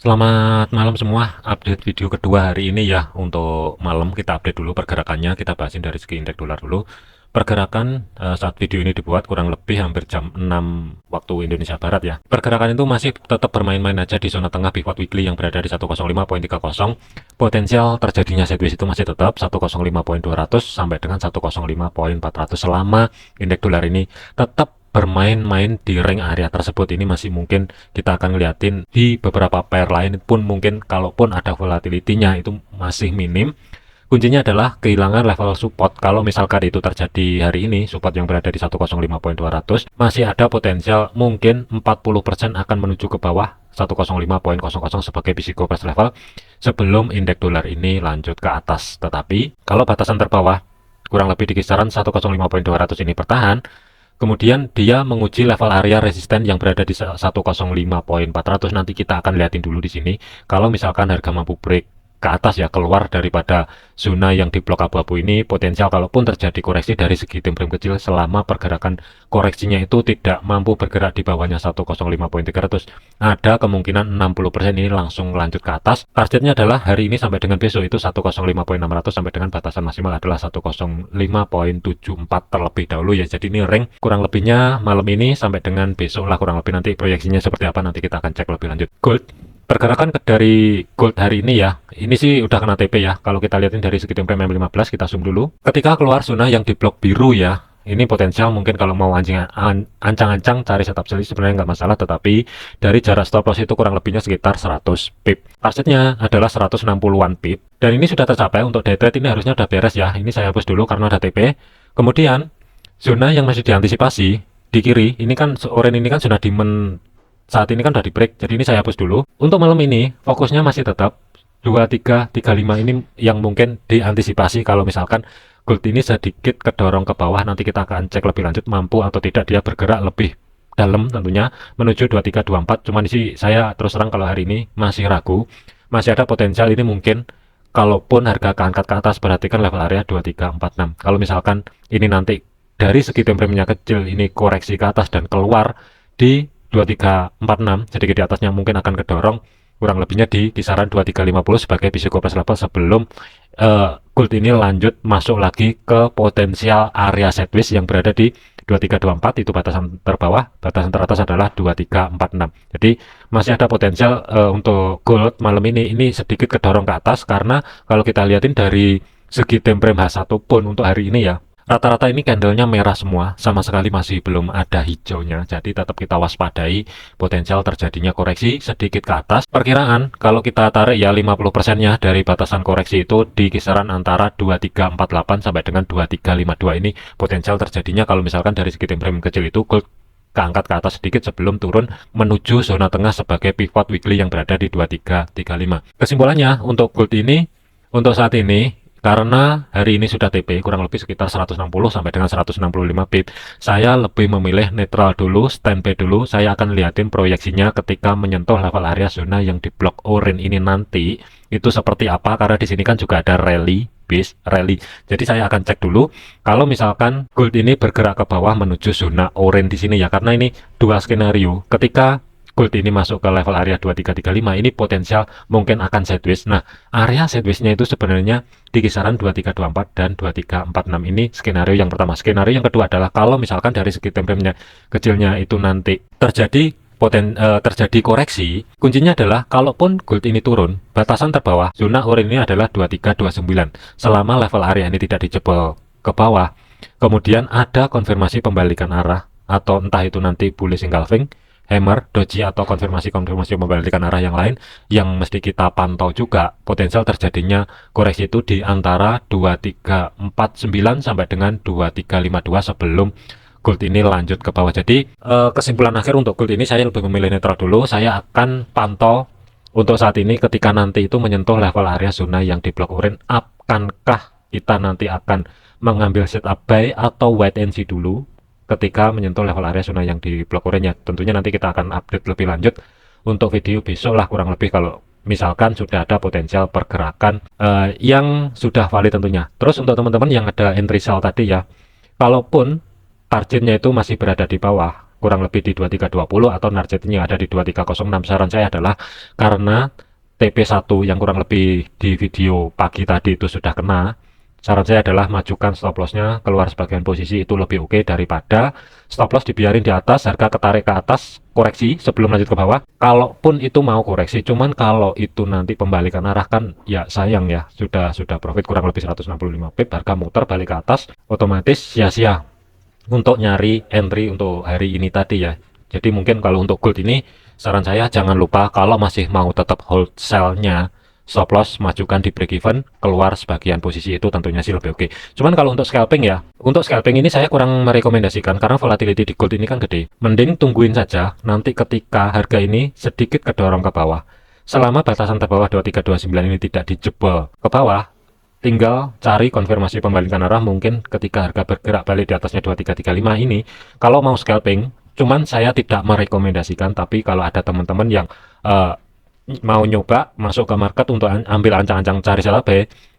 Selamat malam semua, update video kedua hari ini ya. Untuk malam kita update dulu pergerakannya, kita bahasin dari segi indeks dolar dulu. Pergerakan saat video ini dibuat kurang lebih hampir jam 6 waktu Indonesia Barat ya. Pergerakan itu masih tetap bermain-main aja di zona tengah pivot weekly yang berada di 105.30. Potensial terjadinya sideways itu masih tetap 105.200 sampai dengan 105.400 selama indeks dolar ini tetap bermain-main di range area tersebut. Ini masih mungkin kita akan ngeliatin di beberapa pair lain pun mungkin kalaupun ada volatility-nya itu masih minim. Kuncinya adalah kehilangan level support. Kalau misalkan itu terjadi hari ini, support yang berada di 105.200 masih ada potensial mungkin 40% akan menuju ke bawah 105.00 sebagai physical price level sebelum indeks dolar ini lanjut ke atas. Tetapi kalau batasan terbawah kurang lebih di kisaran 105.200 ini bertahan, kemudian dia menguji level area resisten yang berada di 105.400. Nanti kita akan lihatin dulu di sini. Kalau misalkan harga mampu break ke atas ya, keluar daripada zona yang di blok abu-abu ini, potensial kalaupun terjadi koreksi dari segi time frame kecil selama pergerakan koreksinya itu tidak mampu bergerak di bawahnya 105.300, ada kemungkinan 60% ini langsung lanjut ke atas. Targetnya adalah hari ini sampai dengan besok itu 105.600 sampai dengan batasan maksimal adalah 105.74 terlebih dahulu ya. Jadi ini rank kurang lebihnya malam ini sampai dengan besok lah kurang lebih. Nanti proyeksinya seperti apa nanti kita akan cek lebih lanjut. Gold, pergerakan dari gold hari ini ya, ini sih udah kena TP ya. Kalau kita lihatin dari segi time frame 15, kita zoom dulu. Ketika keluar zona yang di blok biru ya, ini potensial mungkin kalau mau ancang-ancang cari setup sell sebenarnya nggak masalah, tetapi dari jarak stop loss itu kurang lebihnya sekitar 100 pip. Targetnya adalah 160-an pip. Dan ini sudah tercapai. Untuk day trade ini harusnya udah beres ya. Ini saya hapus dulu karena ada TP. Kemudian zona yang masih diantisipasi di kiri, ini kan orange ini kan zona demand saat ini kan udah di break, jadi ini saya hapus dulu. Untuk malam ini fokusnya masih tetap 2335 ini yang mungkin diantisipasi kalau misalkan gold ini sedikit kedorong ke bawah. Nanti kita akan cek lebih lanjut mampu atau tidak dia bergerak lebih dalam tentunya menuju 2324. Cuman sih saya terus terang kalau hari ini masih ragu, masih ada potensial ini mungkin kalaupun harga keangkat ke atas, perhatikan level area 2346. Kalau misalkan ini nanti dari segi time frame-nya kecil ini koreksi ke atas dan keluar di 2346 sedikit di atasnya, mungkin akan kedorong kurang lebihnya di kisaran 2350 sebagai physical price level sebelum gold ini lanjut masuk lagi ke potensial area sideways yang berada di 2324. Itu batasan terbawah, batasan teratas adalah 2346. Jadi masih ada potensial untuk gold malam ini sedikit kedorong ke atas, karena kalau kita lihatin dari segi time frame H1 pun untuk hari ini ya, rata-rata ini candlenya merah semua, sama sekali masih belum ada hijaunya. Jadi tetap kita waspadai potensial terjadinya koreksi sedikit ke atas. Perkiraan kalau kita tarik ya 50%-nya dari batasan koreksi itu di kisaran antara 2348 sampai dengan 2352. Ini potensial terjadinya kalau misalkan dari segi time frame kecil itu gold keangkat ke atas sedikit sebelum turun menuju zona tengah sebagai pivot weekly yang berada di 2335. Kesimpulannya untuk gold ini untuk saat ini, karena hari ini sudah TP kurang lebih sekitar 160 sampai dengan 165 pip, saya lebih memilih netral dulu, standby dulu. Saya akan lihatin proyeksinya ketika menyentuh level area zona yang di blok orange ini nanti itu seperti apa, karena di sini kan juga ada rally base rally. Jadi saya akan cek dulu kalau misalkan gold ini bergerak ke bawah menuju zona orange di sini ya, karena ini dua skenario. Ketika gold ini masuk ke level area 2335 ini potensial mungkin akan sideways. Nah, area sideways-nya itu sebenarnya di kisaran 2324 dan 2346. Ini skenario yang pertama. Skenario yang kedua adalah kalau misalkan dari segi time frame-nya kecilnya itu nanti terjadi terjadi koreksi, kuncinya adalah kalaupun gold ini turun, batasan terbawah zona orange ini adalah 2329. Selama level area ini tidak dijebol ke bawah, kemudian ada konfirmasi pembalikan arah atau entah itu nanti bullish engulfing, hammer, doji, atau konfirmasi membalikan arah yang lain yang mesti kita pantau juga. Potensial terjadinya koreksi itu di antara 2349 sampai dengan 2352 sebelum gold ini lanjut ke bawah. Jadi kesimpulan akhir untuk gold ini saya lebih memilih netral dulu. Saya akan pantau untuk saat ini ketika nanti itu menyentuh level area zona yang di blok orange, akankah kita nanti akan mengambil setup buy atau wait and see dulu ketika menyentuh level area zona yang di blok orange. Tentunya nanti kita akan update lebih lanjut untuk video besok lah kurang lebih, kalau misalkan sudah ada potensial pergerakan yang sudah valid tentunya. Terus untuk teman-teman yang ada entry sell tadi ya, kalaupun targetnya itu masih berada di bawah, kurang lebih di 2320 atau targetnya ada di 2306. Saran saya adalah karena TP1 yang kurang lebih di video pagi tadi itu sudah kena, saran saya adalah majukan stop lossnya keluar sebagian posisi, itu lebih oke daripada stop loss dibiarin di atas, harga ketarik ke atas, koreksi sebelum lanjut ke bawah. Kalaupun itu mau koreksi, cuman kalau itu nanti pembalikan arah kan ya sayang ya, sudah profit kurang lebih 165 pip, harga muter balik ke atas, otomatis sia-sia untuk nyari entry untuk hari ini tadi ya. Jadi mungkin kalau untuk gold ini saran saya jangan lupa kalau masih mau tetap hold sell-nya, stop loss majukan di break even, keluar sebagian posisi, itu tentunya sih lebih oke. Cuman kalau untuk scalping ya, untuk scalping ini saya kurang merekomendasikan karena volatility di gold ini kan gede. Mending tungguin saja nanti ketika harga ini sedikit kedorong ke bawah. Selama batasan terbawah 2329 ini tidak dijebol ke bawah, tinggal cari konfirmasi pembalikan arah mungkin ketika harga bergerak balik di atasnya 2335 ini. Kalau mau scalping, cuman saya tidak merekomendasikan, tapi kalau ada teman-teman yang mau nyoba masuk ke market untuk ambil ancang-ancang cari sell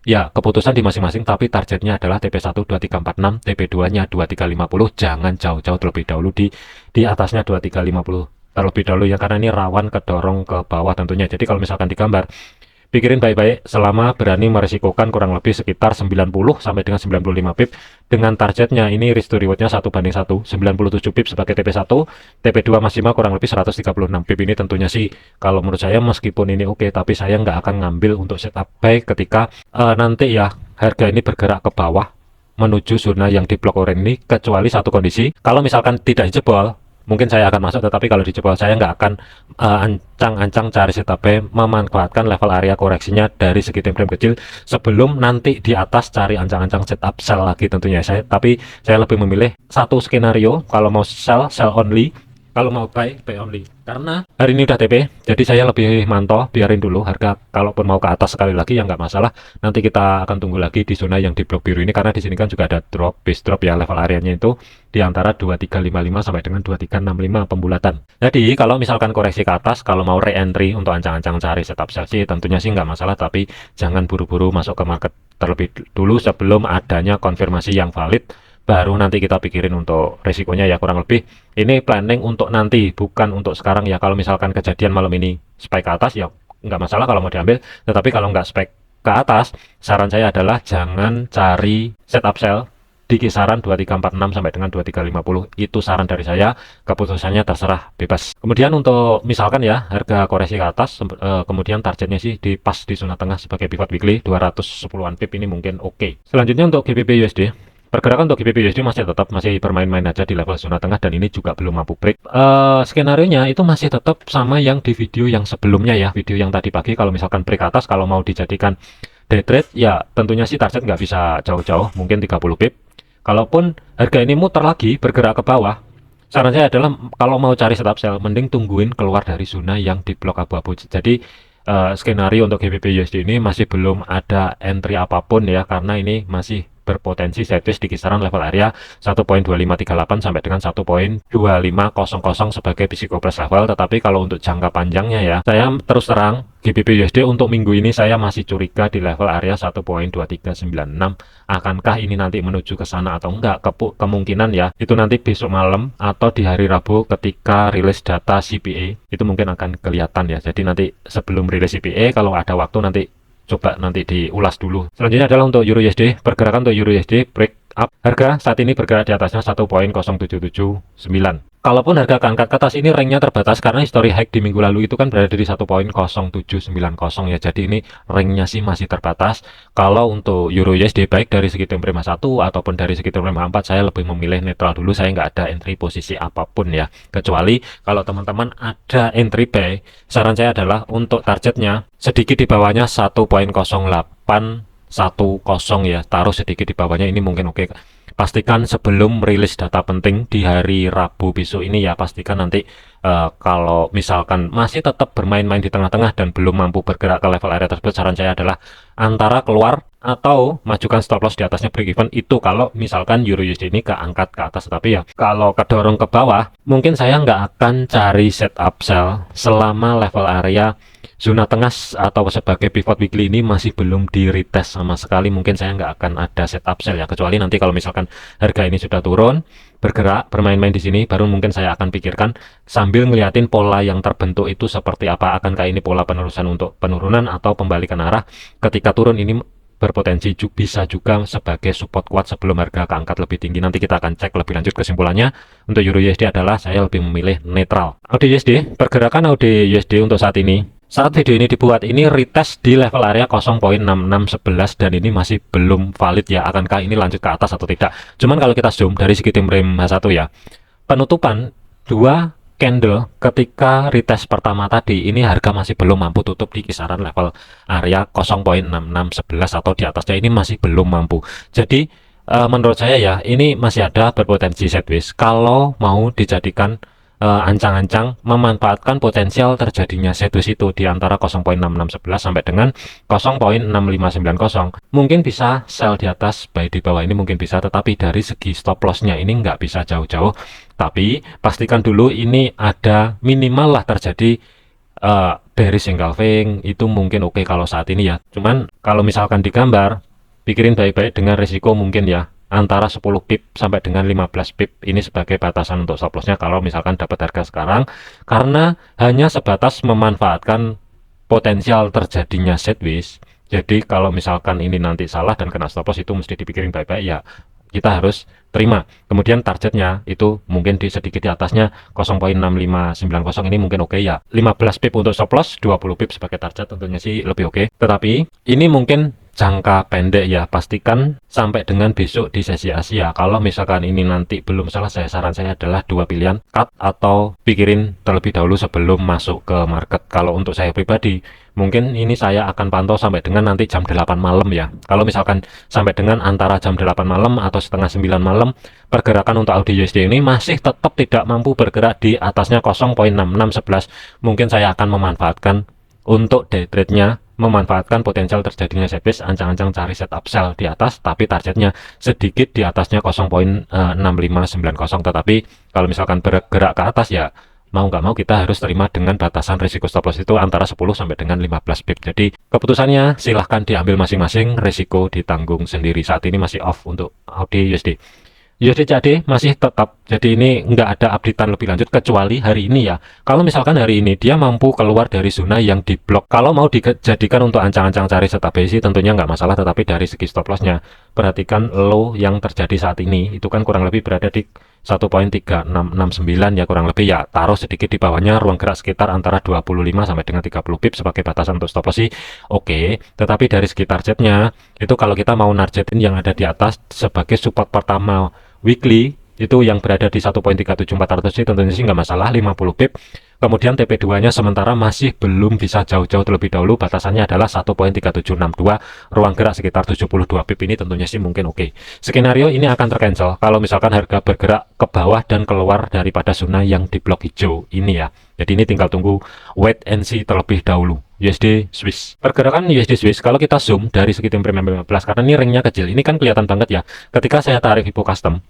ya keputusan di masing-masing, tapi targetnya adalah TP1 2346, TP2 nya 2350, jangan jauh-jauh terlebih dahulu di atasnya 2350 terlebih dahulu ya, karena ini rawan kedorong ke bawah tentunya. Jadi kalau misalkan digambar, pikirin baik-baik selama berani meresikokan kurang lebih sekitar 90 sampai dengan 95 pip dengan targetnya ini risk to rewardnya 1:1, 97 pip sebagai TP1, TP2 maksimal kurang lebih 136 pip. Ini tentunya sih kalau menurut saya meskipun ini oke, tapi saya nggak akan ngambil untuk setup buy ketika nanti ya harga ini bergerak ke bawah menuju zona yang di blok oranye ini, kecuali satu kondisi, kalau misalkan tidak jebol mungkin saya akan masuk, tetapi kalau dijebol saya nggak akan ancang-ancang cari setup buy, memanfaatkan level area koreksinya dari segi time frame kecil sebelum nanti di atas cari ancang-ancang setup sell lagi tentunya. Tapi saya lebih memilih satu skenario, kalau mau sell only, kalau mau buy only. Karena hari ini udah TP, jadi saya lebih mantau, biarin dulu harga kalaupun mau ke atas sekali lagi ya nggak masalah. Nanti kita akan tunggu lagi di zona yang di blok biru ini, karena di sini kan juga ada drop, base drop ya, level areanya itu di antara 2355 sampai dengan 2365 pembulatan. Jadi kalau misalkan koreksi ke atas, kalau mau re-entry untuk ancang-ancang cari setup sell sih tentunya sih nggak masalah, tapi jangan buru-buru masuk ke market terlebih dulu sebelum adanya konfirmasi yang valid, baru nanti kita pikirin untuk resikonya ya. Kurang lebih ini planning untuk nanti, bukan untuk sekarang ya. Kalau misalkan kejadian malam ini spike ke atas ya nggak masalah kalau mau diambil, tetapi kalau nggak spike ke atas, saran saya adalah jangan cari setup sell di kisaran 2346 sampai dengan 2350. Itu saran dari saya, keputusannya terserah, bebas. Kemudian untuk misalkan ya harga koreksi ke atas, kemudian targetnya sih di pas di zona tengah sebagai pivot weekly 210-an pip, ini mungkin oke. Selanjutnya untuk GBP USD, pergerakan untuk GBP USD masih bermain-main aja di level zona tengah, dan ini juga belum mampu break. Skenario-nya itu masih tetap sama yang di video yang sebelumnya ya, video yang tadi pagi. Kalau misalkan break atas, kalau mau dijadikan day trade ya tentunya sih target nggak bisa jauh-jauh, mungkin 30 pip. Kalaupun harga ini muter lagi bergerak ke bawah, saran saya adalah kalau mau cari setup sell, mending tungguin keluar dari zona yang di blok abu-abu. Jadi skenario untuk GBP USD ini masih belum ada entry apapun ya, karena ini masih berpotensi sideways di kisaran level area 1.2538 sampai dengan 1.2500 sebagai psikopress level. Tetapi kalau untuk jangka panjangnya ya, saya terus terang GBP USD untuk minggu ini saya masih curiga di level area 1.2396. Akankah ini nanti menuju ke sana atau enggak? Kemungkinan ya itu nanti besok malam atau di hari Rabu ketika rilis data CPI itu mungkin akan kelihatan ya. Jadi nanti sebelum rilis CPI kalau ada waktu nanti coba nanti diulas dulu. Selanjutnya adalah untuk Euro USD. Pergerakan untuk Euro USD break up. Harga saat ini bergerak di atasnya 1.0779. Kalaupun harga keangkat ke atas, ini ranknya terbatas karena history high di minggu lalu itu kan berada di 1.0790 ya. Jadi ini ranknya sih masih terbatas. Kalau untuk Euro USD baik dari segi time frame 1 ataupun dari segi time frame 4, saya lebih memilih netral dulu. Saya nggak ada entry posisi apapun ya. Kecuali kalau teman-teman ada entry buy, saran saya adalah untuk targetnya sedikit di bawahnya 1.0810 ya. Taruh sedikit di bawahnya, ini mungkin oke. Pastikan sebelum rilis data penting di hari Rabu besok ini ya, pastikan nanti kalau misalkan masih tetap bermain-main di tengah-tengah dan belum mampu bergerak ke level area tersebut, saran saya adalah antara keluar atau majukan stop loss di atasnya break even. Itu kalau misalkan Euro USD ini keangkat ke atas. Tapi ya kalau kedorong ke bawah, mungkin saya nggak akan cari setup sell selama level area zona tengah atau sebagai pivot weekly ini masih belum di retest sama sekali. Mungkin saya nggak akan ada setup sell ya, kecuali nanti kalau misalkan harga ini sudah turun bergerak, bermain-main di sini, baru mungkin saya akan pikirkan sambil ngeliatin pola yang terbentuk itu seperti apa. Akankah ini pola penerusan untuk penurunan atau pembalikan arah? Ketika turun ini berpotensi bisa juga sebagai support kuat sebelum harga keangkat lebih tinggi. Nanti kita akan cek lebih lanjut kesimpulannya. Untuk Euro USD adalah saya lebih memilih netral. AUD USD, pergerakan AUD USD untuk saat ini. Saat video ini dibuat, ini retest di level area 0.6611 dan ini masih belum valid ya. Akankah ini lanjut ke atas atau tidak? Cuman kalau kita zoom dari segi time frame H1 ya, penutupan dua candle ketika retest pertama tadi, ini harga masih belum mampu tutup di kisaran level area 0.6611 atau di atasnya, ini masih belum mampu. Jadi menurut saya ya, ini masih ada berpotensi sideways kalau mau dijadikan ancang-ancang memanfaatkan potensial terjadinya sideways itu di antara 0.6611 sampai dengan 0.6590. Mungkin bisa sell di atas, buy di bawah, ini mungkin bisa, tetapi dari segi stop lossnya ini nggak bisa jauh-jauh. Tapi pastikan dulu ini ada minimal lah terjadi bearish engulfing, itu mungkin oke kalau saat ini ya. Cuman kalau misalkan digambar, pikirin baik-baik dengan risiko mungkin ya antara 10 pip sampai dengan 15 pip ini sebagai batasan untuk stop lossnya kalau misalkan dapat harga sekarang, karena hanya sebatas memanfaatkan potensial terjadinya sideways. Jadi kalau misalkan ini nanti salah dan kena stop loss, itu mesti dipikirin baik-baik ya, kita harus terima. Kemudian targetnya itu mungkin di sedikit di atasnya 0.6590, ini mungkin oke ya. 15 pip untuk stop loss, 20 pip sebagai target tentunya sih lebih oke. Tetapi ini mungkin jangka pendek ya, pastikan sampai dengan besok di sesi Asia. Kalau misalkan ini nanti belum selesai, saran saya adalah dua pilihan, cut atau pikirin terlebih dahulu sebelum masuk ke market. Kalau untuk saya pribadi, mungkin ini saya akan pantau sampai dengan nanti jam 8 malam ya. Kalau misalkan sampai dengan antara jam 8 malam atau setengah 9 malam, pergerakan untuk AUD USD ini masih tetap tidak mampu bergerak di atasnya 0.6611, mungkin saya akan memanfaatkan untuk day trade-nya, memanfaatkan potensial terjadinya sideways, ancang-ancang cari setup sell di atas, tapi targetnya sedikit di atasnya 0.6590. Tetapi kalau misalkan bergerak ke atas ya, mau nggak mau kita harus terima dengan batasan risiko stop loss itu antara 10 sampai dengan 15 pip. Jadi keputusannya silahkan diambil masing-masing, risiko ditanggung sendiri. Saat ini masih off untuk AUD USD. USD CAD masih tetap, jadi ini nggak ada updatean lebih lanjut kecuali hari ini ya. Kalau misalkan hari ini dia mampu keluar dari zona yang diblok, kalau mau dijadikan untuk ancang-ancang cari setup base tentunya nggak masalah, tetapi dari segi stop lossnya perhatikan low yang terjadi saat ini itu kan kurang lebih berada di 1.3669 ya, kurang lebih ya, taruh sedikit di bawahnya, ruang gerak sekitar antara 25 sampai dengan 30 pip sebagai batasan untuk stop loss sih oke. Tetapi dari segi targetnya itu kalau kita mau nargetin yang ada di atas sebagai support pertama weekly itu yang berada di 1.37400 sih tentunya sih nggak masalah, 50 pip. Kemudian TP2 nya sementara masih belum bisa jauh-jauh terlebih dahulu, batasannya adalah 1.3762, ruang gerak sekitar 72 pip, ini tentunya sih mungkin oke. Skenario ini akan tercancel kalau misalkan harga bergerak ke bawah dan keluar daripada zona yang di blok hijau ini ya. Jadi ini tinggal tunggu wait and see terlebih dahulu. USD Swiss, pergerakan USD Swiss kalau kita zoom dari segi time frame 15, karena ini ringnya kecil, ini kan kelihatan banget ya ketika saya tarik Vipo Custom.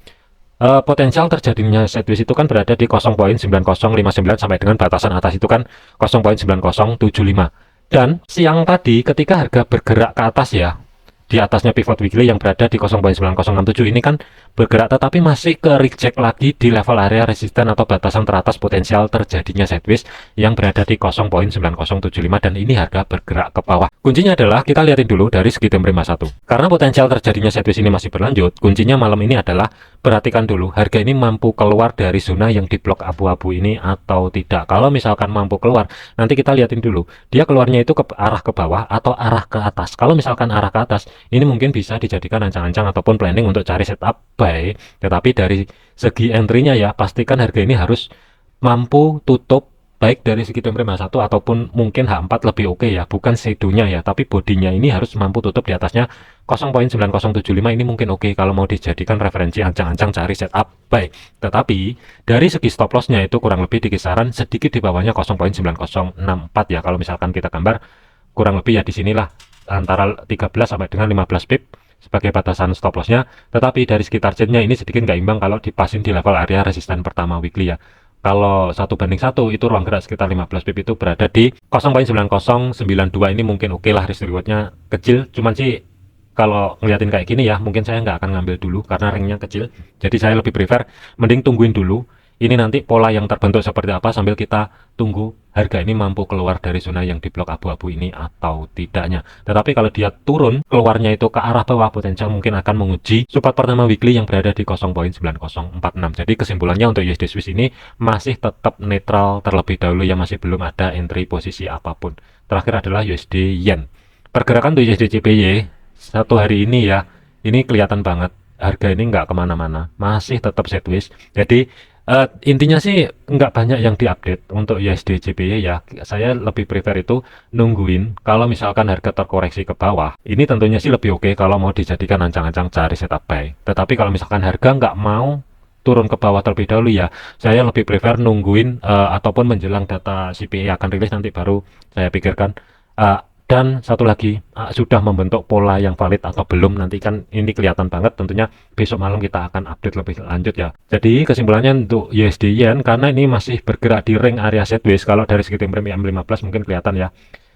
Potensial terjadinya sideways itu kan berada di 0.9059 sampai dengan batasan atas itu kan 0.9075. Dan siang tadi ketika harga bergerak ke atas ya, di atasnya pivot weekly yang berada di 0.9067 ini kan bergerak tetapi masih ke reject lagi di level area resisten atau batasan teratas potensial terjadinya sideways yang berada di 0.9075, dan ini harga bergerak ke bawah. Kuncinya adalah kita lihatin dulu dari segi time frame 1. Karena potensial terjadinya sideways ini masih berlanjut, kuncinya malam ini adalah perhatikan dulu harga ini mampu keluar dari zona yang di blok abu-abu ini atau tidak. Kalau misalkan mampu keluar, nanti kita lihatin dulu dia keluarnya itu ke arah ke bawah atau arah ke atas. Kalau misalkan arah ke atas, ini mungkin bisa dijadikan ancang-ancang ataupun planning untuk cari setup buy. Tetapi dari segi entry-nya ya, pastikan harga ini harus mampu tutup baik dari segi time frame H1 ataupun mungkin H4 lebih oke ya, bukan shadow-nya ya, tapi bodinya ini harus mampu tutup di atasnya 0.9075, ini mungkin oke kalau mau dijadikan referensi ancang-ancang cari setup buy. Tetapi dari segi stop loss-nya itu kurang lebih di kisaran sedikit di bawahnya 0.9064 ya. Kalau misalkan kita gambar kurang lebih ya di sinilah antara 13 sampai dengan 15 pip sebagai batasan stop lossnya. Tetapi dari segi targetnya ini sedikit nggak imbang kalau dipasin di level area resisten pertama weekly ya. Kalau 1:1 itu ruang gerak sekitar 15 pip itu berada di 0.9092, ini mungkin oke lah, risk rewardnya kecil, cuman sih kalau ngeliatin kayak gini ya, mungkin saya nggak akan ngambil dulu karena ringnya kecil. Jadi saya lebih prefer mending tungguin dulu. Ini nanti pola yang terbentuk seperti apa sambil kita tunggu harga ini mampu keluar dari zona yang di blok abu-abu ini atau tidaknya. Tetapi kalau dia turun, keluarnya itu ke arah bawah, potensial mungkin akan menguji support pertama weekly yang berada di 0.9046. Jadi kesimpulannya untuk USD Swiss ini masih tetap netral terlebih dahulu ya, masih belum ada entry posisi apapun. Terakhir adalah USD Yen. Pergerakan untuk USD CPY satu hari ini ya, ini kelihatan banget harga ini nggak kemana-mana, masih tetap sideways. Jadi intinya sih nggak banyak yang diupdate untuk USD JPY ya. Saya lebih prefer itu nungguin kalau misalkan harga terkoreksi ke bawah. Ini tentunya sih lebih oke kalau mau dijadikan ancang-ancang cari setup buy. Tetapi kalau misalkan harga nggak mau turun ke bawah terlebih dahulu ya, saya lebih prefer nungguin ataupun menjelang data CPI akan rilis nanti baru saya pikirkan. Dan satu lagi, sudah membentuk pola yang valid atau belum, nanti kan ini kelihatan banget, tentunya besok malam kita akan update lebih lanjut ya. Jadi kesimpulannya untuk USD Yen, karena ini masih bergerak di ring area sideways, kalau dari segi time frame M15 mungkin kelihatan ya,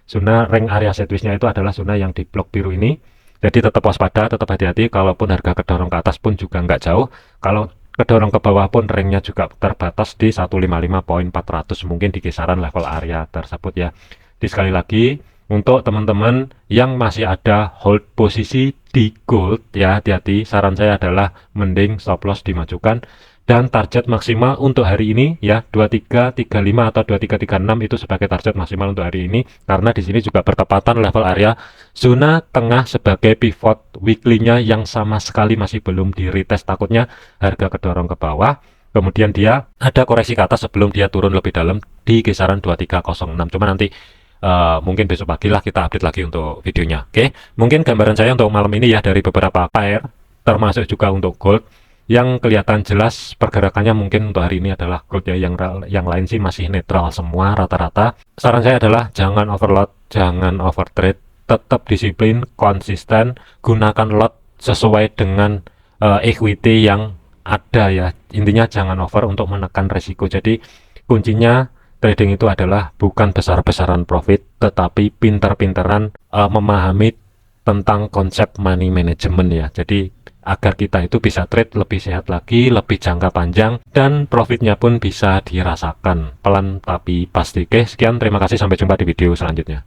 zona ring area sideways-nya itu adalah zona yang di blok biru ini. Jadi tetap waspada, tetap hati-hati, kalaupun harga kedorong ke atas pun juga nggak jauh, kalau kedorong ke bawah pun ringnya juga terbatas di 155.400, mungkin di kisaran level area tersebut ya. Jadi sekali lagi, untuk teman-teman yang masih ada hold posisi di gold ya, hati-hati, saran saya adalah mending stop loss dimajukan dan target maksimal untuk hari ini ya 2335 atau 2336 itu sebagai target maksimal untuk hari ini, karena di sini juga bertepatan level area zona tengah sebagai pivot weekly-nya yang sama sekali masih belum di retest, takutnya harga kedorong ke bawah kemudian dia ada koreksi ke atas sebelum dia turun lebih dalam di kisaran 2306. Cuma nanti mungkin besok pagi lah kita update lagi untuk videonya. Oke, mungkin gambaran saya untuk malam ini ya dari beberapa pair, termasuk juga untuk gold, yang kelihatan jelas pergerakannya mungkin untuk hari ini adalah gold ya, yang lain sih masih netral semua rata-rata. Saran saya adalah jangan overload, jangan overtrade, tetap disiplin, konsisten, gunakan lot sesuai dengan equity yang ada ya. Intinya jangan over untuk menekan resiko. Jadi kuncinya trading itu adalah bukan besar-besaran profit, tetapi pintar-pintaran memahami tentang konsep money management ya. Jadi agar kita itu bisa trade lebih sehat lagi, lebih jangka panjang, dan profitnya pun bisa dirasakan pelan tapi pasti. Oke, sekian, terima kasih, sampai jumpa di video selanjutnya.